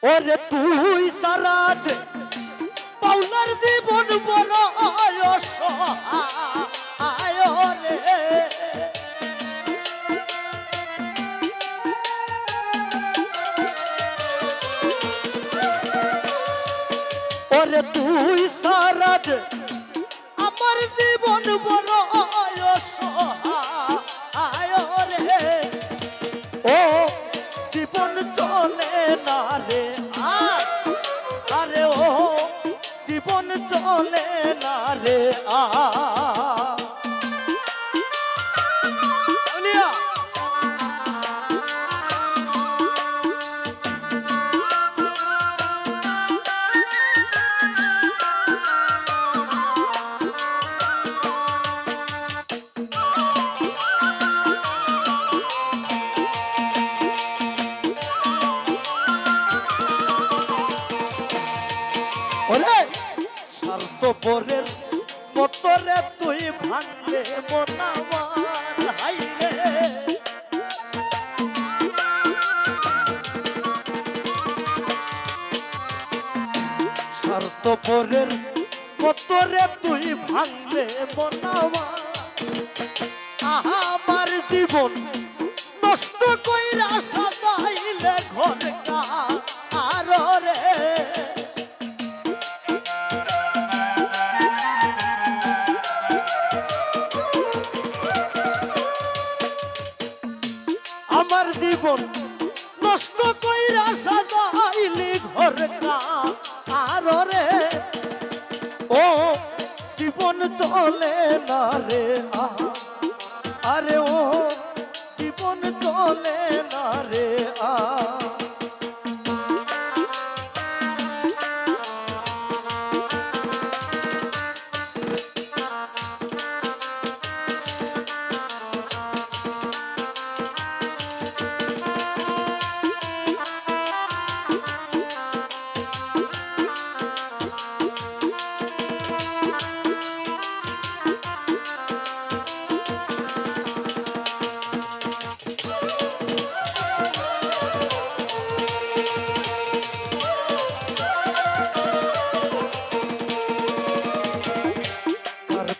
ওরে তুই সারা যে পাউলার জীবন বড় অসহায় রে ওরে তুই সারা যে আমার জীবন বড় অসহায় রে ও জীবন চলে না রে আরে ও জীবন চলে না রে ওরে স্বার্থপরের মতরে তুই ভাঙলে মন আমার হাইরে স্বার্থপরের মতরে তুই ভাঙলে মন আমার জীবন নষ্ট কইরা সাজাইলে ঘর আর রে আমার জীবন নষ্ট কইরা সাজাইলি ঘর আর রে ও জীবন চলে না রে আরে ও জীবন চলে না রে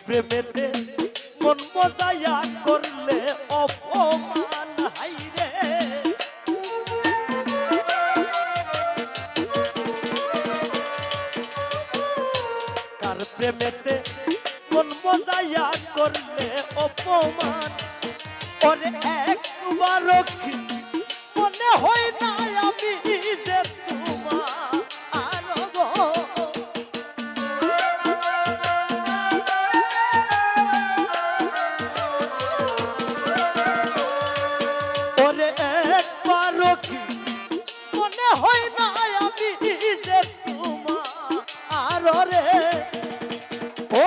প্রেমেতে মন মজায়া করলে অপমান হাইরে কার প্রেমেতে মন মজায়া করলে অপমান ওরে একবারও কি মনে হয় না আমি যে তোমার গো একবারও কি মনে হয় না আমি যে তোমার রে ও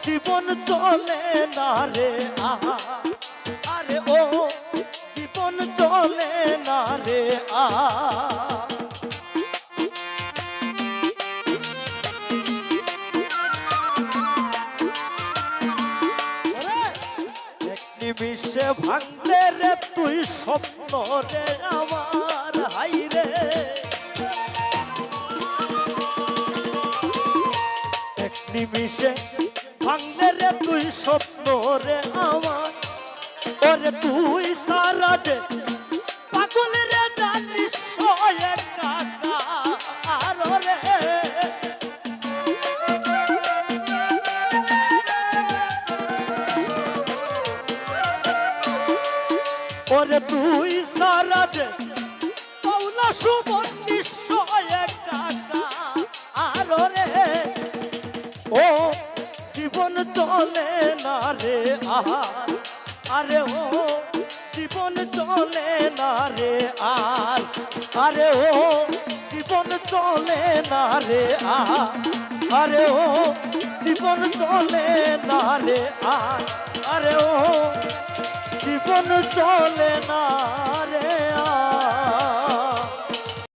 জীবন চলে না রে আরে ও জীবন চলে না রে নিমিষে ভাঙলে রে তুই স্বপ্ন রে আমার হাইরে এক নিমিষে ভাঙলে রে তুই স্বপ্ন রে আমার ওরে তুই সারা যে পাগল রে জানিস একা আর রে ওরে তুই সারা যে পাউলা সুমন নিশ্চয় আর রে ও জীবন চলে না রে আরে ও জীবন চলে না রে আরে ও জীবন চলে না রে আরে ও জীবন চলে না রে আরে ও জীবন চলে না রে